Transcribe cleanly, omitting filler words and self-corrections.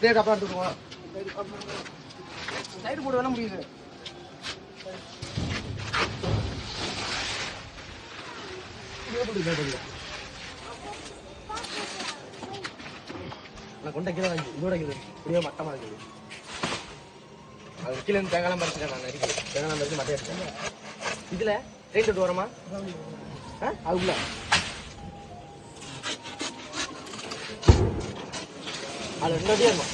Plate அப்புறம் எடுத்துக்குவோம். Side போட்டு வேணா முடியுது. நான் கொண்ட கீழே வாங்கி இதோட இருக்குது இப்படியே மட்டமா இருக்குது. அது கீழே இருந்து தேங்காய் பறிச்சுட்டேன். நான் நறுக்கி தேங்காய் பறிச்சு மட்டை எடுத்தேன். இதுல ட்ரெயின் தொட்டு வரமா அதுக்குள்ள அது 2 அடியா இருக்கும்.